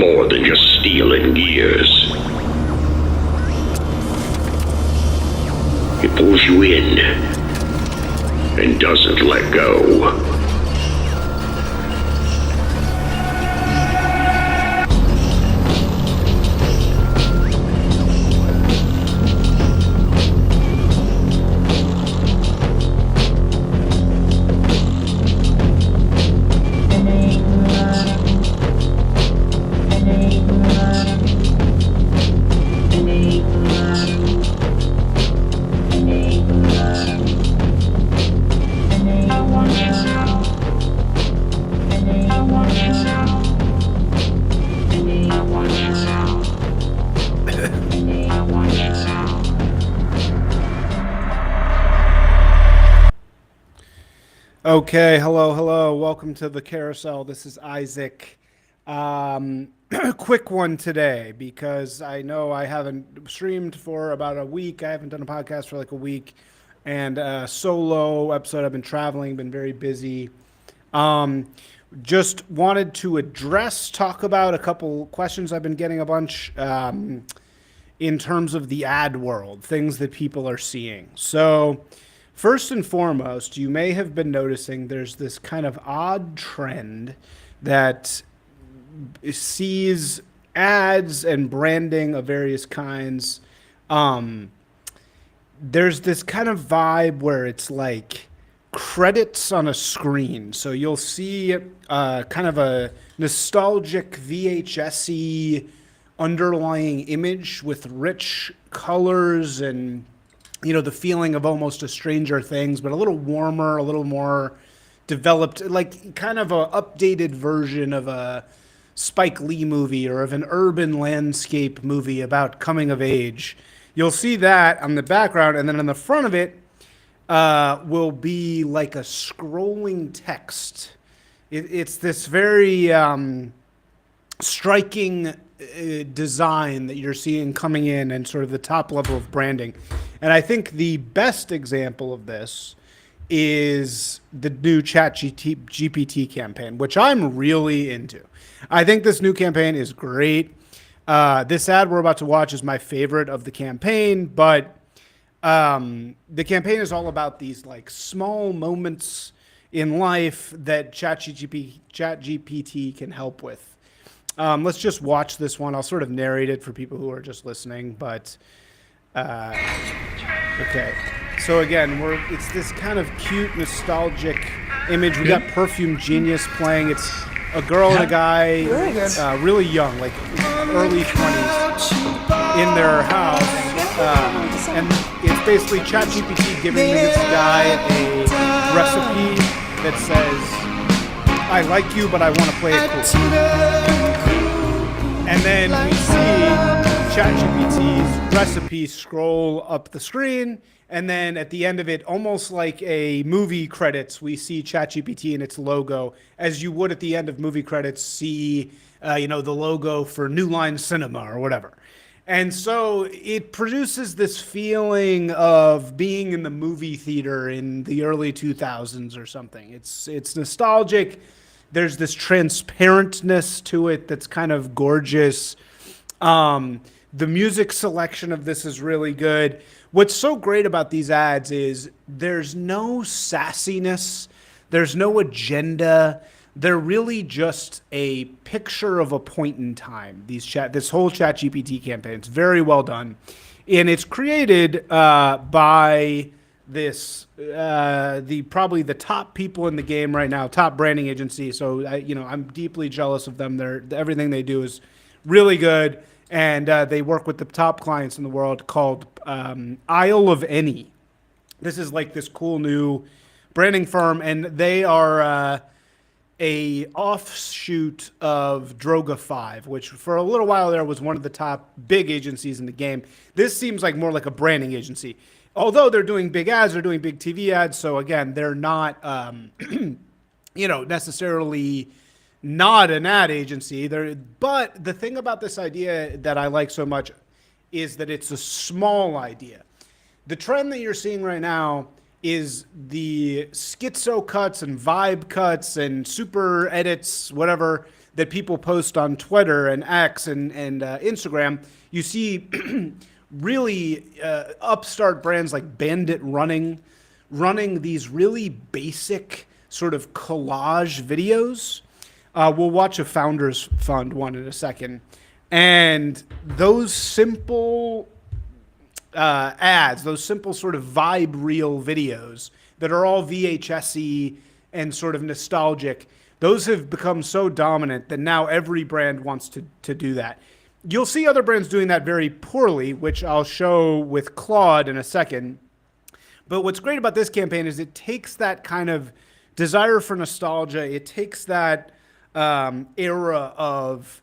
more than just steel and gears. It pulls you in and doesn't let go. Okay, hello. Welcome to the carousel. This is Isaac. Quick one today because I know I haven't streamed for about a week. I haven't done a podcast for like a week, and solo episode. I've been traveling, been very busy. Um, just wanted to talk about a couple questions I've been getting a bunch in terms of the ad world, things that people are seeing. So. First and foremost, you may have been noticing there's this kind of odd trend that sees ads and branding of various kinds. Um, there's this kind of vibe where it's like credits on a screen. So you'll see kind of a nostalgic VHS-y underlying image with rich colors and the feeling of almost a Stranger Things, but a little warmer, a little more developed, like kind of a updated version of a Spike Lee movie or of an urban landscape movie about coming of age. You'll see that on the background, and then on the front of it will be like a scrolling text. It's this very striking design that you're seeing coming in and sort of the top level of branding. And I think the best example of this is the new ChatGPT campaign, which I'm really into. I think this new campaign is great. This ad we're about to watch is my favorite of the campaign, but the campaign is all about these like small moments in life that ChatGPT can help with. Let's just watch this one. I'll sort of narrate it for people who are just listening, but okay. So again, it's this kind of cute, nostalgic image. We got Perfume Genius playing. It's a girl and a guy, really young, like early 20s, in their house, and it's basically ChatGPT giving this guy a recipe that says, "I like you, but I want to play it cool." And then we see ChatGPT's recipe scroll up the screen, and then at the end of it, almost like a movie credits, we see ChatGPT and its logo, as you would at the end of movie credits see, the logo for New Line Cinema or whatever. And so it produces this feeling of being in the movie theater in the early 2000s or something. It's nostalgic. There's this transparentness to it that's kind of gorgeous. The music selection of this is really good. What's so great about these ads is there's no sassiness, there's no agenda. They're really just a picture of a point in time. This whole ChatGPT campaign, it's very well done, and it's created by this probably the top people in the game right now, top branding agency. So I'm deeply jealous of them. Everything they do is really good, and they work with the top clients in the world called Isle of Any. This is like this cool new branding firm, and they are a offshoot of Droga 5, which for a little while there was one of the top big agencies in the game. This seems like more like a branding agency. Although they're doing big ads, they're doing big TV ads. So again, they're not, necessarily not an ad agency. But the thing about this idea that I like so much is that it's a small idea. The trend that you're seeing right now is the schizo cuts and vibe cuts and super edits, whatever, that people post on Twitter and X and Instagram, you see really upstart brands like Bandit running these really basic sort of collage videos. We'll watch a Founders Fund one in a second. And those simple ads, those simple sort of vibe reel videos that are all VHS-y and sort of nostalgic, those have become so dominant that now every brand wants to do that. You'll see other brands doing that very poorly, which I'll show with Claude in a second. But what's great about this campaign is it takes that kind of desire for nostalgia. It takes that era of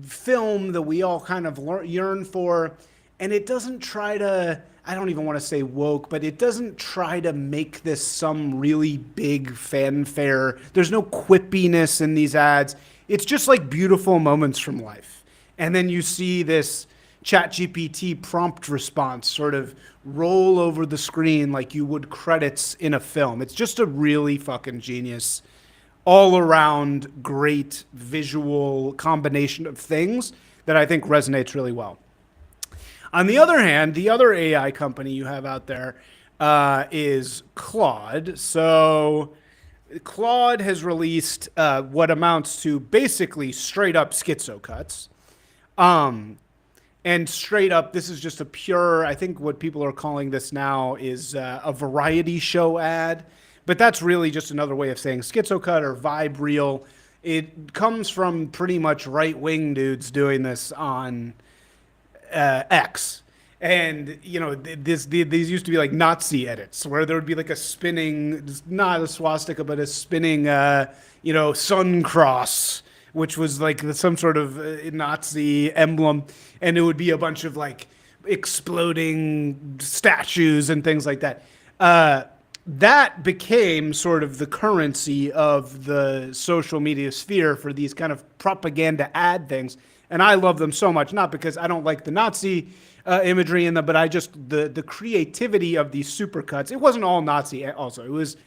film that we all kind of yearn for, and it doesn't try to, I don't even want to say woke, but it doesn't try to make this some really big fanfare. There's no quippiness in these ads. It's just like beautiful moments from life. And then you see this ChatGPT prompt response sort of roll over the screen like you would credits in a film. It's just a really fucking genius, all around great visual combination of things that I think resonates really well. On the other hand, the other AI company you have out there is Claude. So Claude has released what amounts to basically straight up schizo cuts. And straight up, this is just a pure, I think what people are calling this now is a variety show ad. But that's really just another way of saying schizo cut or vibe reel. It comes from pretty much right-wing dudes doing this on X. And, you know, these used to be like Nazi edits where there would be like a spinning, not a swastika, but a spinning, sun cross, which was like some sort of Nazi emblem. And it would be a bunch of like exploding statues and things like that. That became sort of the currency of the social media sphere for these kind of propaganda ad things. And I love them so much, not because I don't like the Nazi imagery in them, but I just, the creativity of these supercuts. It wasn't all Nazi also. It was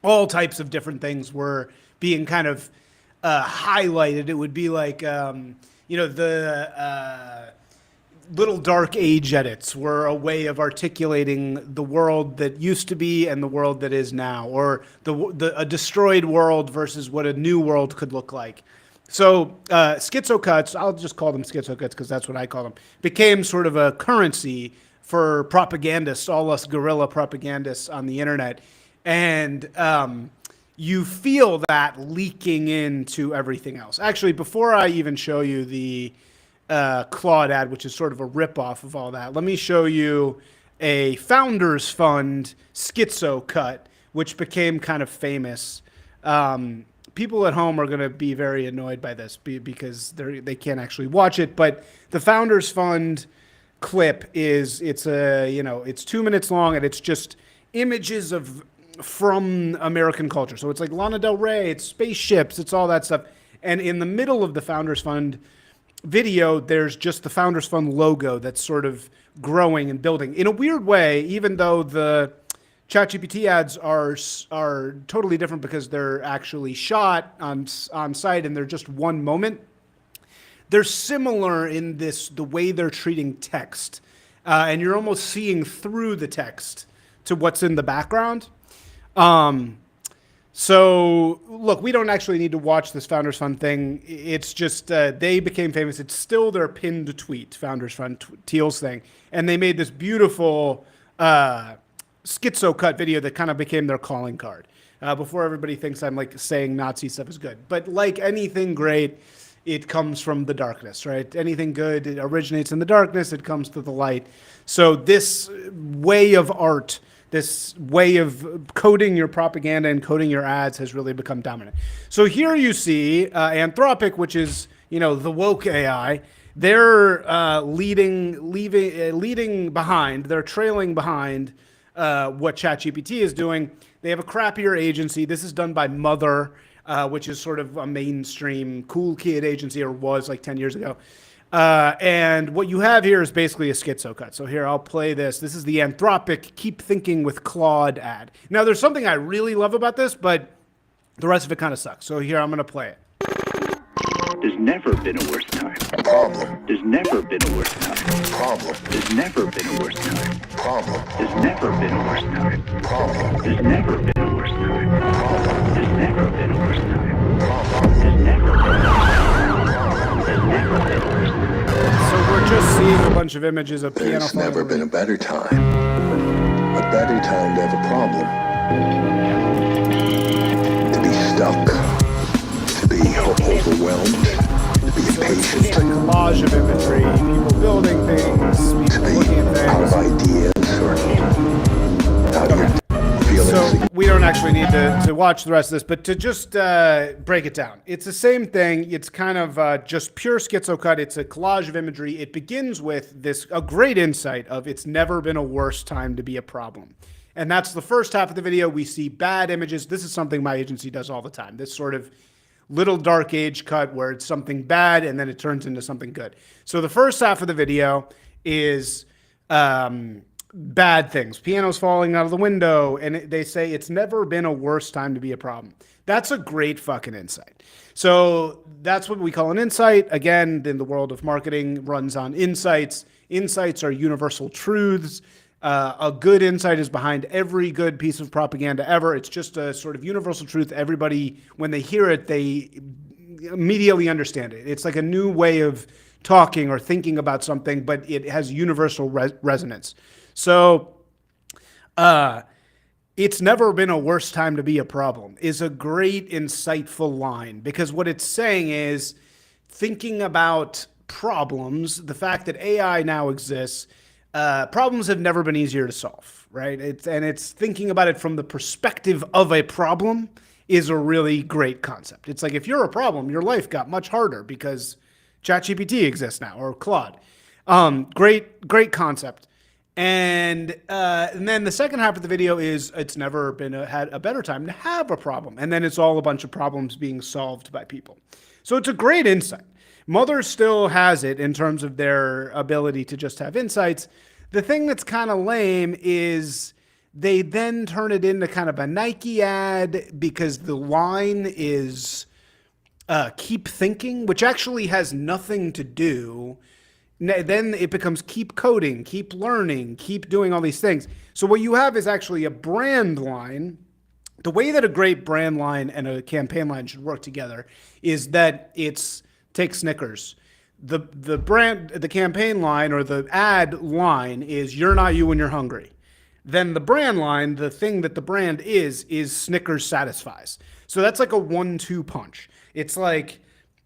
all types of different things were being kind of highlighted. It would be like, the little dark age edits were a way of articulating the world that used to be and the world that is now, or a destroyed world versus what a new world could look like. So schizo cuts, I'll just call them schizo cuts because that's what I call them, became sort of a currency for propagandists, all us guerrilla propagandists on the internet. And you feel that leaking into everything else. Actually, before I even show you the Claude ad, which is sort of a ripoff of all that, let me show you a Founders Fund schizo cut, which became kind of famous. People at home are going to be very annoyed by this because they can't actually watch it. But the Founders Fund clip it's 2 minutes long, and it's just images from American culture. So it's like Lana Del Rey, it's spaceships, it's all that stuff. And in the middle of the Founders Fund video, there's just the Founders Fund logo that's sort of growing and building. In a weird way, even though the ChatGPT ads are totally different because they're actually shot on site and they're just one moment, they're similar in the way they're treating text. And you're almost seeing through the text to what's in the background. So, look, we don't actually need to watch this Founders Fund thing. It's just they became famous. It's still their pinned tweet, Founders Fund, Teal's thing. And they made this beautiful schizo cut video that kind of became their calling card. Before everybody thinks I'm like saying Nazi stuff is good. But like anything great, it comes from the darkness, right? Anything good, it originates in the darkness, it comes to the light. So this way of art, this way of coding your propaganda and coding your ads has really become dominant. So here you see Anthropic, which is, the woke AI. They're leading behind. They're trailing behind what ChatGPT is doing. They have a crappier agency. This is done by Mother, which is sort of a mainstream cool kid agency, or was like 10 years ago. And what you have here is basically a schizo cut. So here, I'll play this. This is the Anthropic Keep Thinking with Claude ad. Now, there's something I really love about this, but the rest of it kind of sucks. So here, I'm going to play it. never been a worse time. Problem. There's never been a worse time. Problem. There's never been a worse time. Problem. There's never been a worse time. Problem. There's never been a worse time. Problem. There's never been a worse time. Problem. There's never been a worse time. There's never been a worse time. So we're just seeing a bunch of images of piano There's falling never over been a better time. A better time to have a problem. To be stuck. To be overwhelmed. To be It's a impatient. collage of imagery, people building things, To people be looking at out of things. ideas or out of feeling So we don't actually need to watch the rest of this, but to just break it down. It's the same thing. It's kind of just pure schizocut. It's a collage of imagery. It begins with a great insight of it's never been a worse time to be a problem. And that's the first half of the video. We see bad images. This is something my agency does all the time. This sort of little dark age cut where it's something bad and then it turns into something good. So the first half of the video is bad things. Pianos falling out of the window, and they say it's never been a worse time to be a problem. That's a great fucking insight. So that's what we call an insight. Again, in the world of marketing, runs on insights. Insights are universal truths. A good insight is behind every good piece of propaganda ever. It's just a sort of universal truth. Everybody, when they hear it, they immediately understand it. It's like a new way of talking or thinking about something, but it has universal resonance. So, it's never been a worse time to be a problem is a great, insightful line, because what it's saying is thinking about problems, the fact that AI now exists, problems have never been easier to solve, right? It's thinking about it from the perspective of a problem is a really great concept. It's like, if you're a problem, your life got much harder because ChatGPT exists now, or Claude. Great concept. And then the second half of the video is it's never been had a better time to have a problem. And then it's all a bunch of problems being solved by people. So it's a great insight. Mother still has it in terms of their ability to just have insights. The thing that's kind of lame is they then turn it into kind of a Nike ad, because the line is keep thinking, which actually has nothing to do. Then it becomes keep coding, keep learning, keep doing all these things. So what you have is actually a brand line. The way that a great brand line and a campaign line should work together is that take Snickers. The campaign line or the ad line is you're not you when you're hungry. Then the brand line, the thing that the brand is Snickers satisfies. So that's like a 1-2 punch. It's like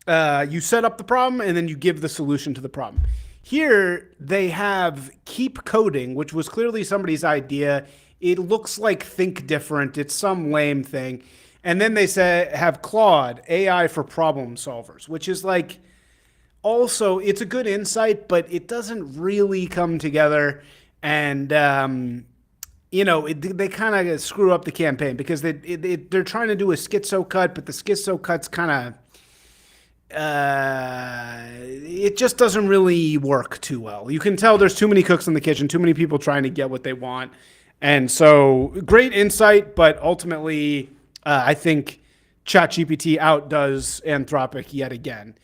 you set up the problem and then you give the solution to the problem. Here they have keep coding, which was clearly somebody's idea. It looks like think different. It's some lame thing. And then they have Claude, AI for problem solvers, which is like, also, it's a good insight, but it doesn't really come together. And, they kind of screw up the campaign, because they're trying to do a schizo cut, but the schizo cut's kind of, it just doesn't really work too well. You can tell there's too many cooks in the kitchen, too many people trying to get what they want. And so great insight, but ultimately, I think ChatGPT outdoes Anthropic yet again.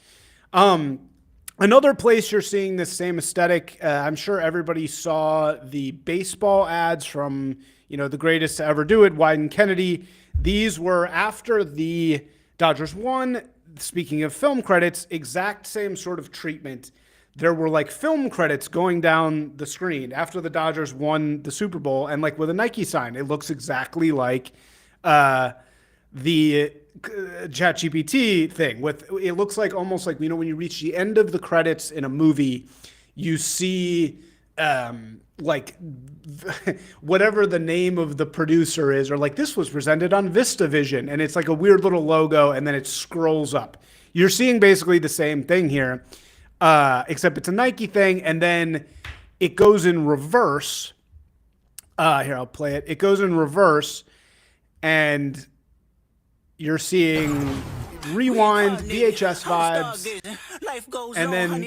Another place you're seeing this same aesthetic, I'm sure everybody saw the baseball ads from, the greatest to ever do it, Wyden Kennedy. These were after the Dodgers won. Speaking of film credits, exact same sort of treatment. There were like film credits going down the screen after the Dodgers won the Super Bowl, and like with a Nike sign. It looks exactly like the ChatGPT thing. It looks like almost like, when you reach the end of the credits in a movie, you see like whatever the name of the producer is, or like this was presented on VistaVision, and it's like a weird little logo, and then it scrolls up. You're seeing basically the same thing here, except it's a Nike thing, and then it goes in reverse. Here, I'll play it. It goes in reverse, and you're seeing rewind, VHS vibes, and then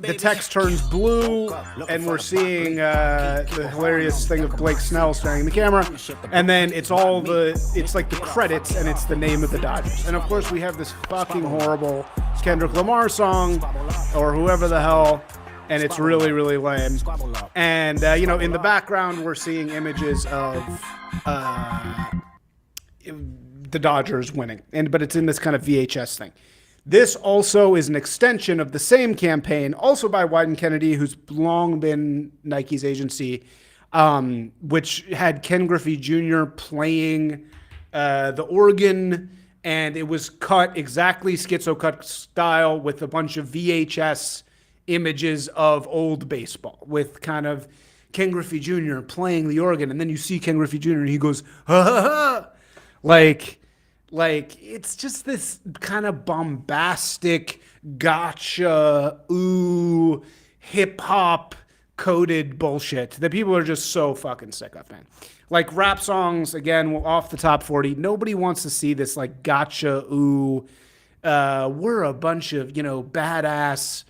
the text turns blue, and we're seeing the hilarious thing of Blake Snell staring in the camera, and then it's like the credits, and it's the name of the Dodgers. And of course, we have this fucking horrible Kendrick Lamar song, or whoever the hell, and it's really, really lame. And, in the background, we're seeing images of the Dodgers winning, but it's in this kind of VHS thing. This also is an extension of the same campaign, also by Wyden Kennedy, who's long been Nike's agency, which had Ken Griffey Jr. playing the organ, and it was cut exactly schizo cut style with a bunch of VHS images of old baseball with kind of Ken Griffey Jr. playing the organ, and then you see Ken Griffey Jr. and he goes, ha ha ha, like it's just this kind of bombastic, gotcha, ooh, hip hop coded bullshit that people are just so fucking sick of, man. Like rap songs, again, off the top 40. Nobody wants to see this like gotcha, ooh, we're a bunch of, badass,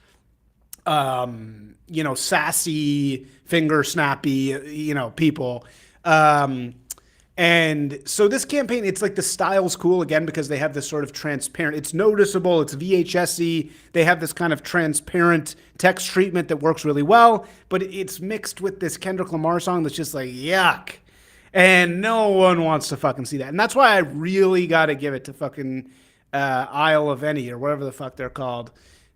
sassy, finger snappy, people. And so this campaign, it's like the style's cool again because they have this sort of transparent, it's noticeable, it's VHS-y, they have this kind of transparent text treatment that works really well, but it's mixed with this Kendrick Lamar song that's just like, yuck. And no one wants to fucking see that. And that's why I really got to give it to fucking Isle of Any, or whatever the fuck they're called.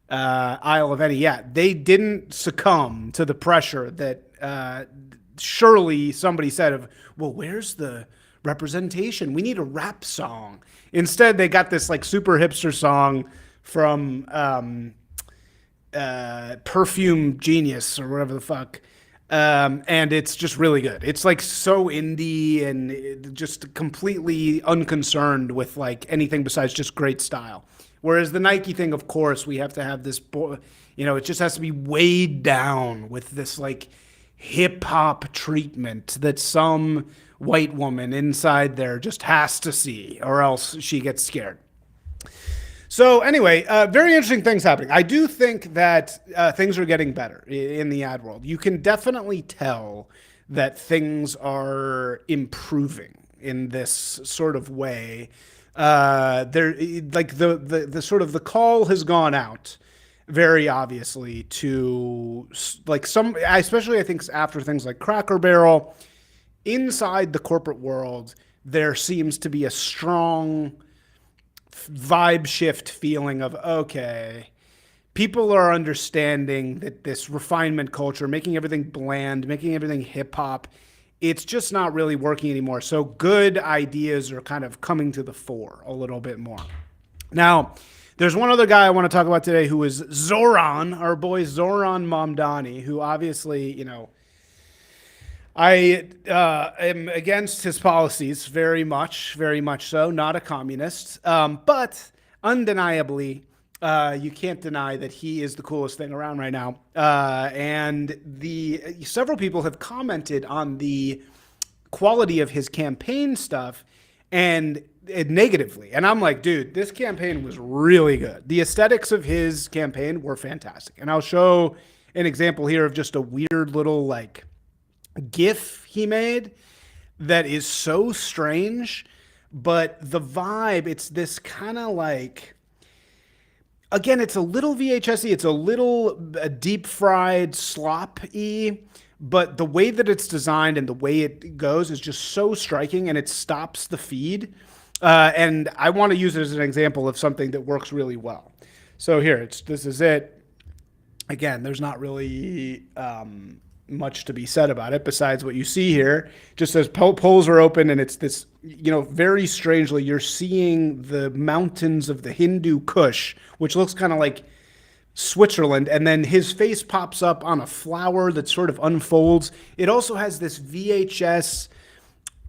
Isle of Any. Yeah, they didn't succumb to the pressure that surely somebody said of, well, where's the representation? We need a rap song. Instead, they got this like super hipster song from Perfume Genius or whatever the fuck. And it's just really good. It's like so indie and just completely unconcerned with like anything besides just great style. Whereas the Nike thing, of course, we have to have this, it just has to be weighed down with this like hip hop treatment that some white woman inside there just has to see, or else she gets scared. So anyway, very interesting things happening. I do think that things are getting better in the ad world. You can definitely tell that things are improving in this sort of way. There, like the sort of the call has gone out very obviously to like some, especially I think after things like Cracker Barrel, inside the corporate world, there seems to be a strong vibe shift feeling of, okay, people are understanding that this refinement culture, making everything bland, making everything hip hop, it's just not really working anymore. So good ideas are kind of coming to the fore a little bit more. Now, there's one other guy I want to talk about today who is Zoran, our boy Zoran Mamdani, who obviously, I am against his policies very much so, not a communist. But undeniably, you can't deny that he is the coolest thing around right now. And several people have commented on the quality of his campaign stuff and negatively. And I'm like, dude, this campaign was really good. The aesthetics of his campaign were fantastic. And I'll show an example here of just a weird little like GIF he made that is so strange, but the vibe, it's this kind of like, again, it's a little VHS-y, it's a little deep fried slop-y, but the way that it's designed and the way it goes is just so striking, and it stops the feed. And I want to use it as an example of something that works really well. So here, this is it. Again, there's not really much to be said about it besides what you see here. Just says polls are open, and it's this, very strangely, you're seeing the mountains of the Hindu Kush, which looks kind of like Switzerland, and then his face pops up on a flower that sort of unfolds. It also has this VHS.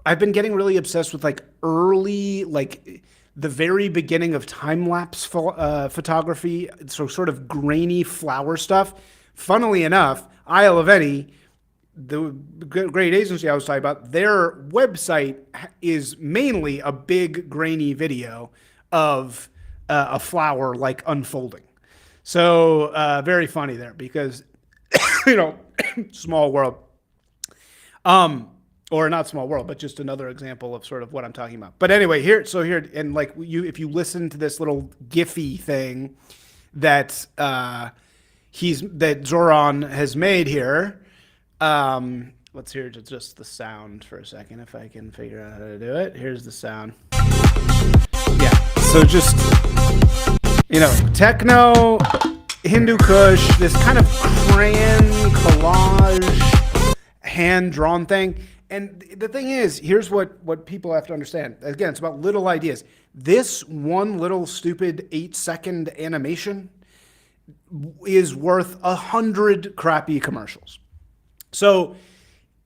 I've been getting really obsessed with like early, like the very beginning of time-lapse photography, so sort of grainy flower stuff. Funnily enough, Isle of Any, the great agency I was talking about, their website is mainly a big grainy video of a flower like unfolding. So very funny there because, small world. Or not small world, but just another example of sort of what I'm talking about. But anyway, and like if you listen to this little Giphy thing that that Zoran has made here, let's hear just the sound for a second if I can figure out how to do it. Here's the sound. Yeah, so just techno, Hindu Kush, this kind of crayon collage, hand-drawn thing. And the thing is, here's what people have to understand. Again, it's about little ideas. This one little stupid 8-second animation is worth 100 crappy commercials. So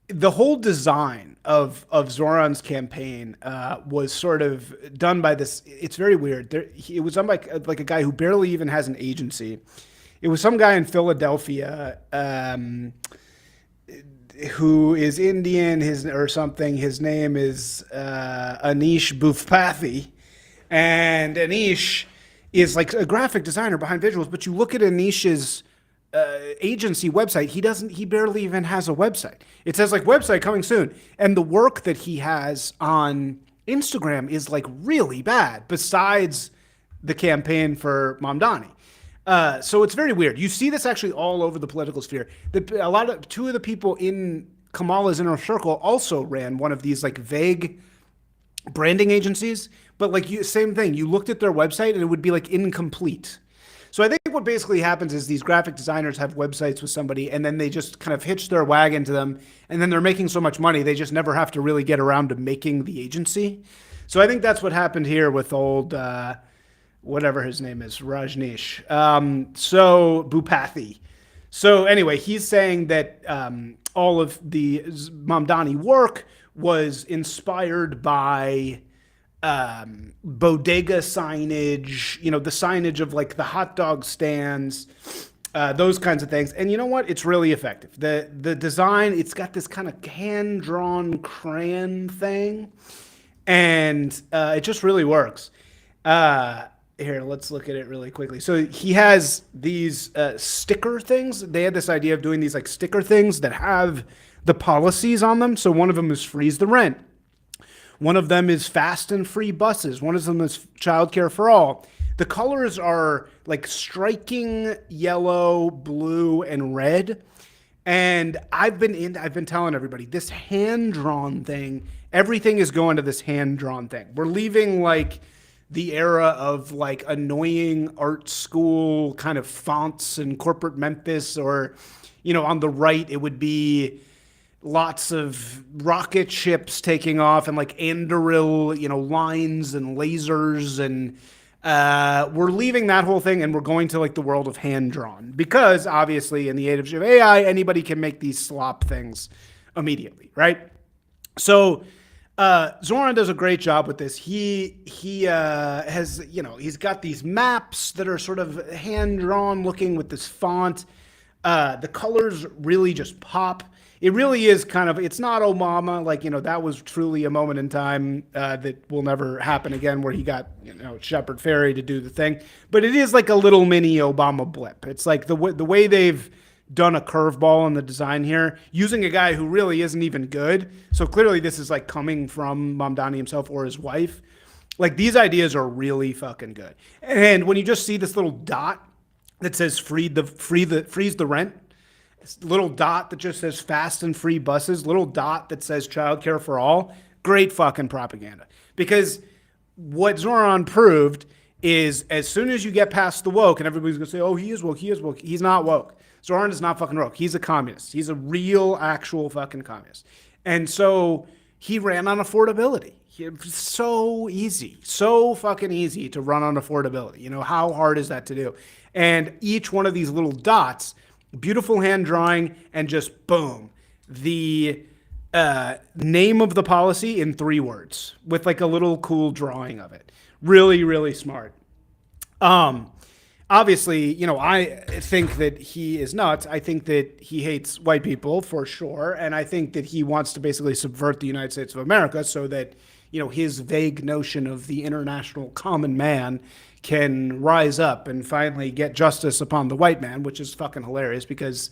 the whole design of Zoran's campaign was sort of done by this. It's very weird. It was done by like a guy who barely even has an agency. It was some guy in Philadelphia who is Indian, or something. His name is Anish Bhupathy, and Anish is like a graphic designer behind visuals. But you look at Anish's agency website, he barely even has a website. It says like website coming soon, and the work that he has on Instagram is like really bad. Besides the campaign for Mamdani. So it's very weird. You see this actually all over the political sphere. Two of the people in Kamala's inner circle also ran one of these like vague branding agencies, but like same thing. You looked at their website and it would be like incomplete. So I think what basically happens is these graphic designers have websites with somebody and then they just kind of hitch their wagon to them, and then they're making so much money they just never have to really get around to making the agency. So I think that's what happened here with old whatever his name is, Rajneesh. So Bhupathy. So anyway, he's saying that all of the Mamdani work was inspired by bodega signage, the signage of like the hot dog stands, those kinds of things. And you know what? It's really effective. The design, it's got this kind of hand-drawn crayon thing, and it just really works. Here, let's look at it really quickly. So he has these sticker things. They had this idea of doing these like sticker things that have the policies on them. So one of them is freeze the rent. One of them is fast and free buses. One of them is childcare for all. The colors are like striking yellow, blue, and red. And I've been telling everybody this hand-drawn thing, everything is going to this hand-drawn thing. We're leaving like the era of like annoying art school kind of fonts in corporate Memphis, or, on the right, it would be lots of rocket ships taking off and like Anduril, lines and lasers. And we're leaving that whole thing and we're going to like the world of hand drawn, because obviously in the age of AI, anybody can make these slop things immediately. Right. So, Zoran does a great job with this. He has, he's got these maps that are sort of hand-drawn looking with this font. The colors really just pop. It really is it's not Obama, like, that was truly a moment in time that will never happen again, where he got, Shepard Fairey to do the thing. But it is like a little mini Obama blip. It's like the way they've done a curveball in the design here, using a guy who really isn't even good. So clearly this is like coming from Mamdani himself or his wife. Like, these ideas are really fucking good. And when you just see this little dot that says freeze the rent, little dot that just says fast and free buses, little dot that says childcare for all, great fucking propaganda. Because what Zoran proved is, as soon as you get past the woke, and everybody's gonna say, oh, he is woke, he's not woke. Zoran is not fucking woke. He's a communist. He's a real, actual fucking communist. And so he ran on affordability. So easy, so fucking easy to run on affordability. How hard is that to do? And each one of these little dots, beautiful hand drawing, and just boom, the name of the policy in 3 words with like a little cool drawing of it. Really, really smart. Obviously, I think that he is nuts. I think that he hates white people for sure. And I think that he wants to basically subvert the United States of America so that, his vague notion of the international common man can rise up and finally get justice upon the white man, which is fucking hilarious because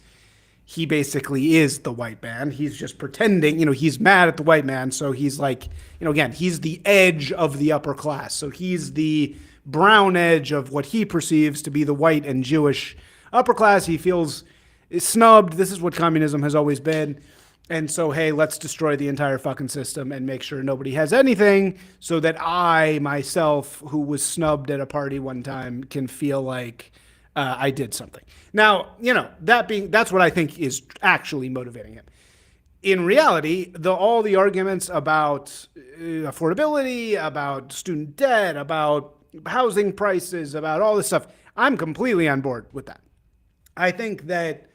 he basically is the white man. He's just pretending, he's mad at the white man. So he's like, again, he's the edge of the upper class. So he's the brown edge of what he perceives to be the white and Jewish upper class. He feels snubbed. This is what communism has always been. And so, hey, let's destroy the entire fucking system and make sure nobody has anything so that I, myself, who was snubbed at a party one time, can feel like I did something. Now, that's what I think is actually motivating him. In reality, all the arguments about affordability, about student debt, about housing prices, about all this stuff, I'm completely on board with that. I think that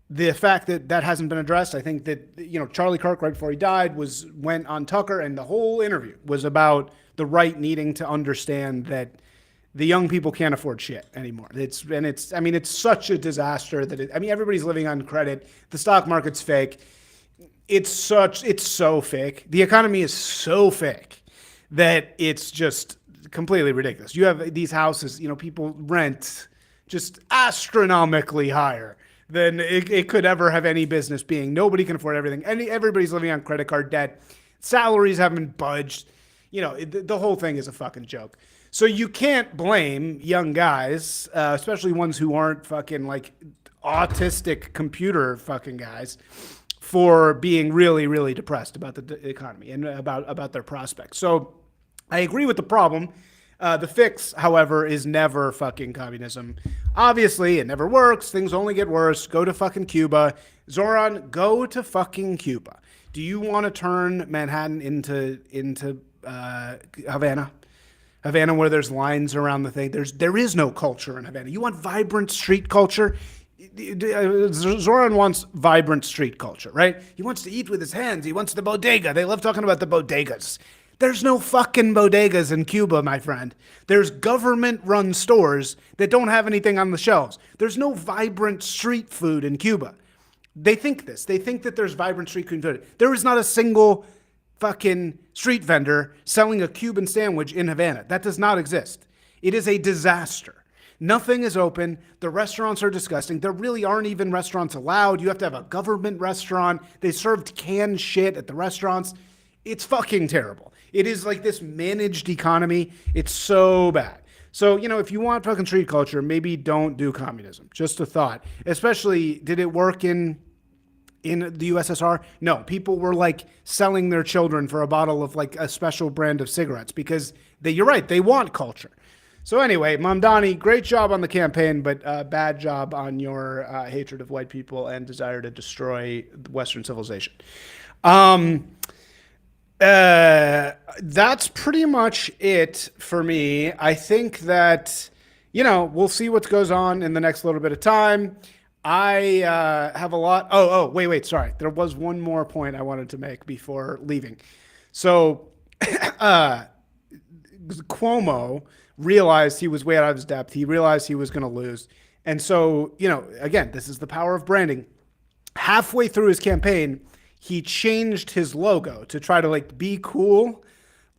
the fact that hasn't been addressed, I think that, Charlie Kirk, right before he died, went on Tucker, and the whole interview was about the right needing to understand that the young people can't afford shit anymore. It's such a disaster that everybody's living on credit. The stock market's fake. It's so fake. The economy is so fake that it's just completely ridiculous. You have these houses, people rent just astronomically higher than it could ever have any business being. Nobody can afford everything. Everybody's living on credit card debt. Salaries haven't budged. The whole thing is a fucking joke. So you can't blame young guys, especially ones who aren't fucking like autistic computer fucking guys, for being really, really depressed about the economy and about their prospects. So I agree with the problem. The fix, however, is never fucking communism. Obviously, it never works. Things only get worse. Go to fucking Cuba. Zoran, go to fucking Cuba. Do you want to turn Manhattan into Havana? Havana, where there's lines around the thing. There is no culture in Havana. You want vibrant street culture? Zoran wants vibrant street culture, right? He wants to eat with his hands. He wants the bodega. They love talking about the bodegas. There's no fucking bodegas in Cuba, my friend. There's government-run stores that don't have anything on the shelves. There's no vibrant street food in Cuba. They think this. They think that there's vibrant street food. There is not a single fucking street vendor selling a Cuban sandwich in Havana. That does not exist. It is a disaster. Nothing is open. The restaurants are disgusting. There really aren't even restaurants allowed. You have to have a government restaurant. They served canned shit at the restaurants. It's fucking terrible. It is like this managed economy. It's so bad. So, if you want fucking street culture, maybe don't do communism. Just a thought. Especially, did it work in the USSR? No, people were like selling their children for a bottle of like a special brand of cigarettes because you're right, they want culture. So anyway, Mamdani, great job on the campaign, but bad job on your hatred of white people and desire to destroy Western civilization. That's pretty much it for me. I think that, we'll see what goes on in the next little bit of time. I have a lot. Wait. Sorry. There was one more point I wanted to make before leaving. So Cuomo realized he was way out of his depth. He realized he was going to lose. And so, again, this is the power of branding. Halfway through his campaign, he changed his logo to try to like be cool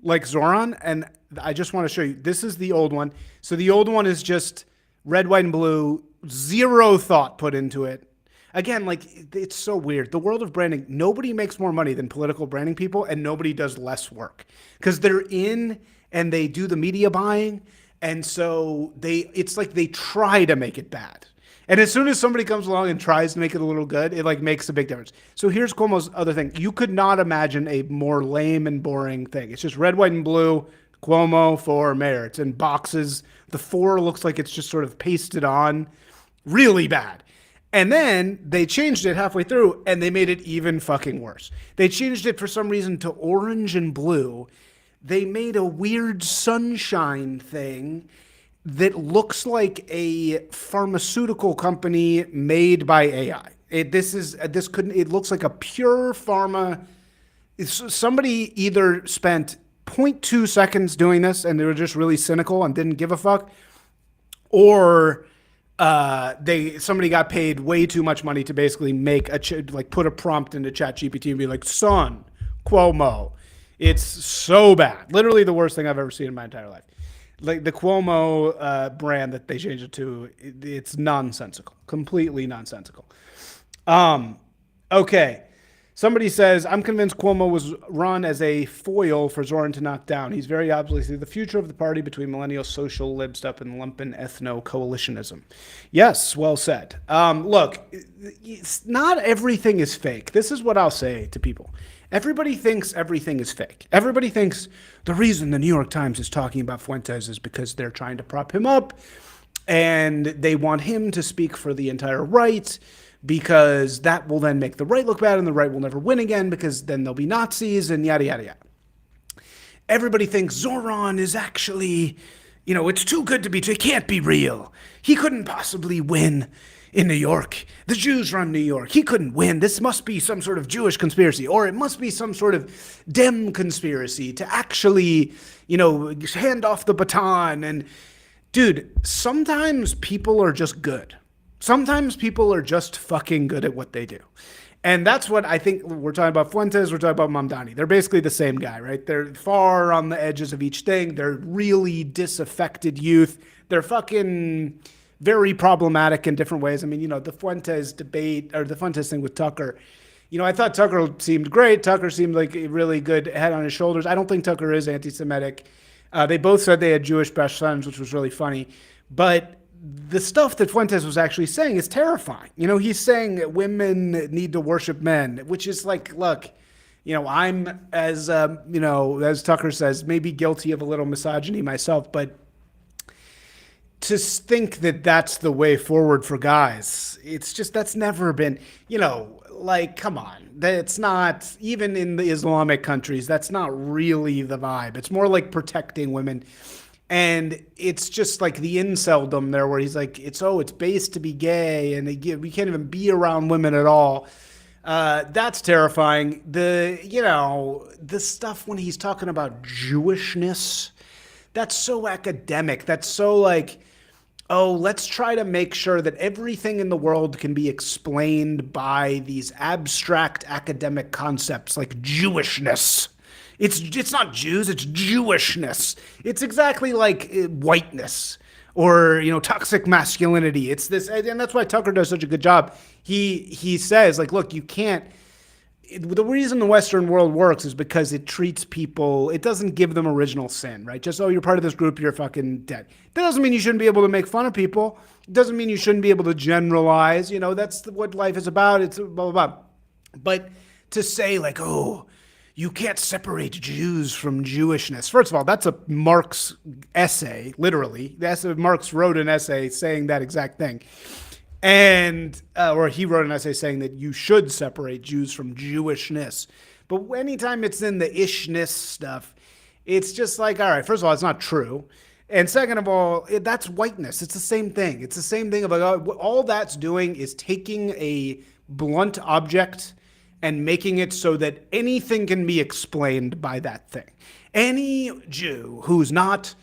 like Zoran. And I just want to show you, this is the old one. So the old one is just red, white, and blue, zero thought put into it. Again, like it's so weird. The world of branding, nobody makes more money than political branding people, and nobody does less work because they're in and they do the media buying. And so it's like they try to make it bad. And as soon as somebody comes along and tries to make it a little good, it like makes a big difference. So here's Cuomo's other thing. You could not imagine a more lame and boring thing. It's just red, white, and blue, Cuomo for mayor. It's in boxes. The 4 looks like it's just sort of pasted on. Really bad. And then they changed it halfway through and they made it even fucking worse. They changed it for some reason to orange and blue. They made a weird sunshine thing that looks like a pharmaceutical company made by AI. It looks like a pure pharma. Somebody either spent 0.2 seconds doing this and they were just really cynical and didn't give a fuck, or somebody got paid way too much money to basically make put a prompt into ChatGPT and be like, son, Cuomo. It's so bad. Literally the worst thing I've ever seen in my entire life. like the Cuomo brand that they changed it to, it's nonsensical, completely nonsensical. Okay. Somebody says, I'm convinced Cuomo was run as a foil for Zoran to knock down. He's very obviously the future of the party between millennial social lib stuff and lumpen ethno coalitionism. Yes, well said. Look, it's not everything is fake. This is what I'll say to people. Everybody thinks everything is fake. Everybody thinks the reason the New York Times is talking about Fuentes is because they're trying to prop him up and they want him to speak for the entire right, because that will then make the right look bad and the right will never win again because then there'll be Nazis and yada, yada, yada. Everybody thinks Zoran is actually, it's too good to be true. It can't be real. He couldn't possibly win in New York. The Jews run New York. He couldn't win. This must be some sort of Jewish conspiracy, or it must be some sort of Dem conspiracy to actually, hand off the baton. And dude, sometimes people are just good. Sometimes people are just fucking good at what they do. And that's what I think we're talking about Fuentes, we're talking about Mamdani. They're basically the same guy, right? They're far on the edges of each thing. They're really disaffected youth. They're fucking very problematic in different ways. I mean, the Fuentes debate, or the Fuentes thing with Tucker, I thought Tucker seemed great. Tucker seemed like a really good head on his shoulders. I don't think Tucker is anti-Semitic. They both said they had Jewish best friends, which was really funny. But the stuff that Fuentes was actually saying is terrifying. He's saying that women need to worship men, which is like, look, I'm, as Tucker says, maybe guilty of a little misogyny myself, but to think that that's the way forward for guys, it's just, that's never been, come on. That's not, even in the Islamic countries, that's not really the vibe. It's more like protecting women. And it's just like the inceldom there where he's like, it's based to be gay and we can't even be around women at all. That's terrifying. The stuff when he's talking about Jewishness, that's so academic. That's so like, let's try to make sure that everything in the world can be explained by these abstract academic concepts like Jewishness. It's not Jews, it's Jewishness. It's exactly like whiteness or, toxic masculinity. It's this, and that's why Tucker does such a good job. He says, like, look, you can't, the reason the Western world works is because it treats people, it doesn't give them original sin, right? Just, you're part of this group, you're fucking dead. That doesn't mean you shouldn't be able to make fun of people. It doesn't mean you shouldn't be able to generalize. That's what life is about. It's blah, blah, blah. But to say like, you can't separate Jews from Jewishness. First of all, that's a Marx essay, literally. Marx wrote an essay saying that exact thing. And, or he wrote an essay saying that you should separate Jews from Jewishness. But anytime it's in the ishness stuff, it's just like, all right, first of all, it's not true. And second of all, that's whiteness. It's the same thing. It's the same thing about all that's doing is taking a blunt object and making it so that anything can be explained by that thing. Any Jew who's not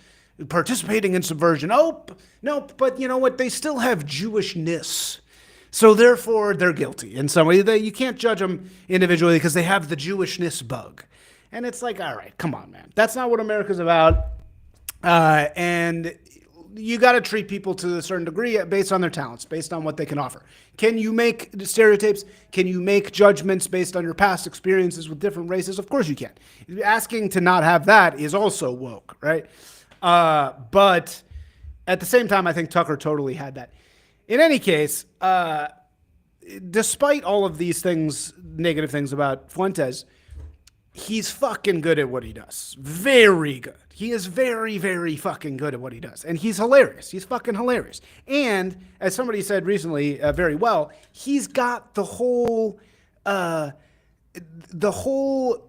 participating in subversion, nope, but you know what? They still have Jewishness. So therefore, they're guilty in some way. You can't judge them individually because they have the Jewishness bug. And it's like, all right, come on, man. That's not what America's about. And you got to treat people to a certain degree based on their talents, based on what they can offer. Can you make stereotypes? Can you make judgments based on your past experiences with different races? Of course you can. Asking to not have that is also woke, right? But at the same time, I think Tucker totally had that. In any case, despite all of these things, negative things about Fuentes, he's fucking good at what he does. Very good. He is very, very fucking good at what he does. And he's hilarious. He's fucking hilarious. And as somebody said recently, very well, he's got the whole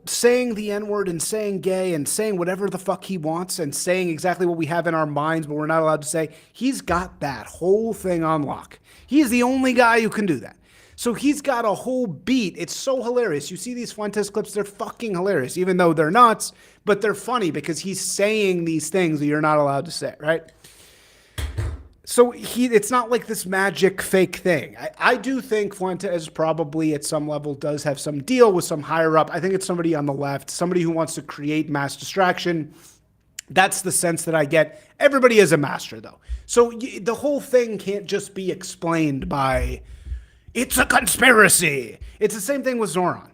saying the N-word and saying gay and saying whatever the fuck he wants and saying exactly what we have in our minds, but we're not allowed to say. He's got that whole thing on lock. He's the only guy who can do that. So he's got a whole beat. It's so hilarious. You see these Fuentes clips, they're fucking hilarious, even though they're nuts, but they're funny because he's saying these things that you're not allowed to say, right? So it's not like this magic fake thing. I do think Fuentes probably at some level does have some deal with some higher up. I think it's somebody on the left, somebody who wants to create mass distraction That's the sense that I get. Everybody is a master, though. So the whole thing can't just be explained by, it's a conspiracy. It's the same thing with Zoran.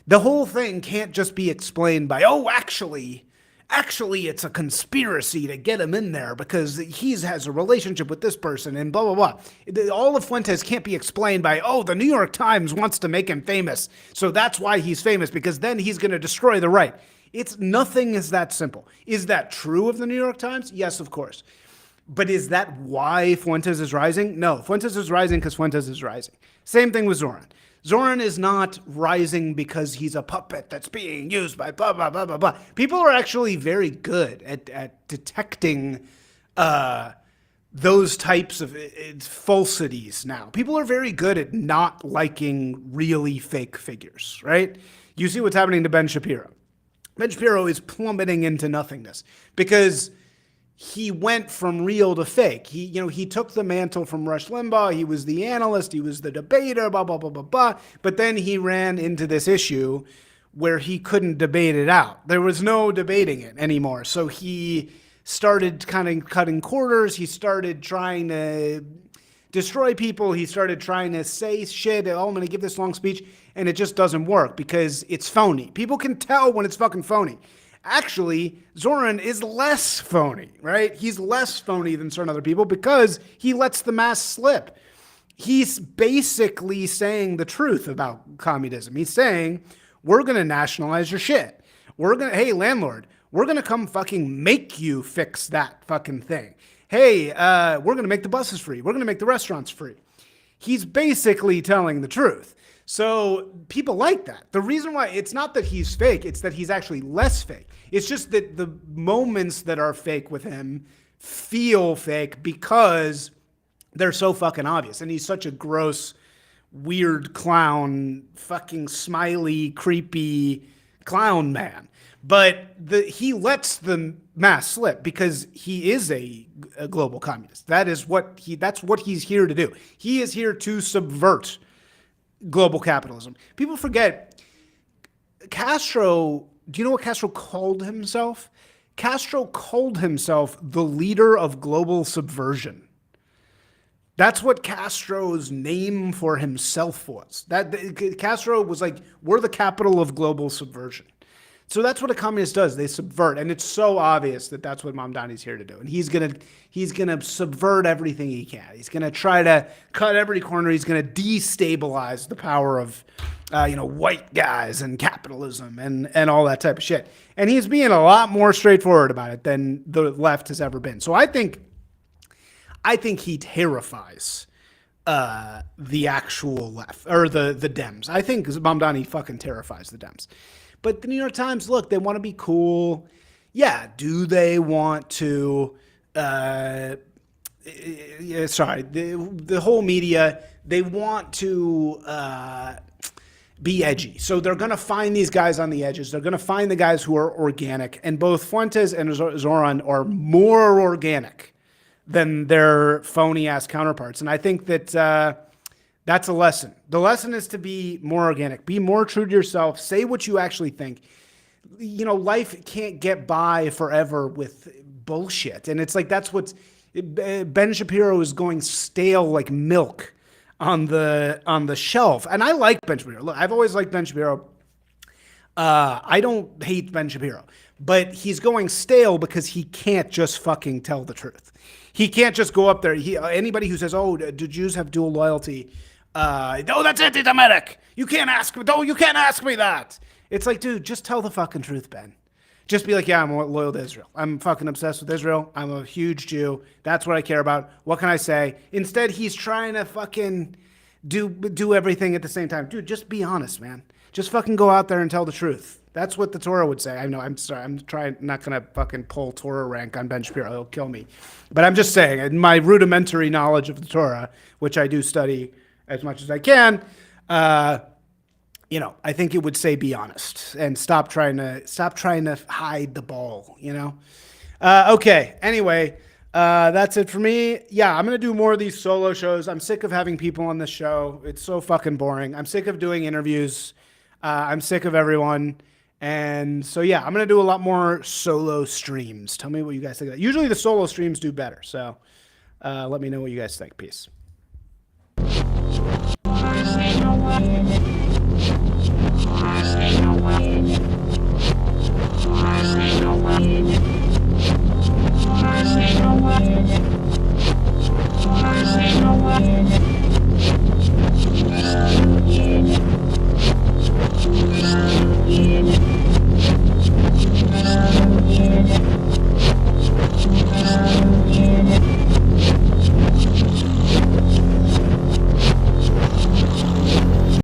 The whole thing can't just be explained by, oh, actually, it's a conspiracy to get him in there because he has a relationship with this person and blah, blah, blah. All of Fuentes can't be explained by, oh, the New York Times wants to make him famous, so that's why he's famous, because then he's going to destroy the right. Nothing is that simple. Is that true of the New York Times? Yes, of course. But is that why Fuentes is rising? No, Fuentes is rising because Fuentes is rising. Same thing with Zoran. Zoran is not rising because he's a puppet that's being used by blah, blah, blah, blah, blah. People are actually very good at detecting those types of falsities now. People are very good at not liking really fake figures, right? You see what's happening to Ben Shapiro. Ben Shapiro is plummeting into nothingness because he went from real to fake. He took the mantle from Rush Limbaugh. He was the analyst. He was the debater, blah, blah, blah, blah, blah. But then he ran into this issue where he couldn't debate it out. There was no debating it anymore. So he started kind of cutting corners. He started trying to destroy people. He started trying to say shit. Oh, I'm going to give this long speech. And it just doesn't work because it's phony. People can tell when it's fucking phony. Actually, Zoran is less phony, right? He's less phony than certain other people because he lets the mask slip. He's basically saying the truth about communism. He's saying, we're going to nationalize your shit. Hey, landlord, we're going to come fucking make you fix that fucking thing. Hey, we're going to make the buses free. We're going to make the restaurants free. He's basically telling the truth. So people like that. The reason why, it's not that he's fake, it's that he's actually less fake. It's just that the moments that are fake with him feel fake because they're so fucking obvious. And he's such a gross, weird clown, fucking smiley, creepy clown man. But he lets the mask slip because he is a global communist. That's what he's here to do. He is here to subvert global capitalism. People forget Castro. Do you know what Castro called himself? Castro called himself the leader of global subversion. That's what Castro's name for himself was. Castro was like, we're the capital of global subversion. So that's what a communist does. They subvert. And it's so obvious that that's what Mamdani's here to do. And he's gonna subvert everything he can. He's going to try to cut every corner. He's going to destabilize the power of, white guys and capitalism and all that type of shit. And he's being a lot more straightforward about it than the left has ever been. So I think he terrifies the actual left, or the Dems. I think Mamdani fucking terrifies the Dems. But the New York Times, look, they want to be cool. Yeah, do they want to, the whole media, they want to be edgy. So they're going to find these guys on the edges. They're going to find the guys who are organic. And both Fuentes and Zoran are more organic than their phony-ass counterparts. And I think that that's a lesson. The lesson is to be more organic. Be more true to yourself. Say what you actually think. Life can't get by forever with bullshit. And it's like Ben Shapiro is going stale like milk on the shelf. And I like Ben Shapiro. Look, I've always liked Ben Shapiro. I don't hate Ben Shapiro. But he's going stale because he can't just fucking tell the truth. He can't just go up there. Anybody who says, "Oh, do Jews have dual loyalty?" That's anti-Semitic. You can't ask me. You can't ask me that. It's like, dude, just tell the fucking truth, Ben. Just be like, yeah, I'm loyal to Israel. I'm fucking obsessed with Israel. I'm a huge Jew. That's what I care about. What can I say? Instead, he's trying to fucking do everything at the same time. Dude, just be honest, man. Just fucking go out there and tell the truth. That's what the Torah would say. I know, I'm sorry. I'm not going to fucking pull Torah rank on Ben Shapiro. He'll kill me. But I'm just saying, in my rudimentary knowledge of the Torah, which I do study as much as I can, I think it would say be honest and stop trying to hide the ball, Okay, anyway, that's it for me. Yeah, I'm going to do more of these solo shows. I'm sick of having people on this show. It's so fucking boring. I'm sick of doing interviews. I'm sick of everyone. And so, yeah, I'm going to do a lot more solo streams. Tell me what you guys think of that. Usually the solo streams do better. So let me know what you guys think. Peace.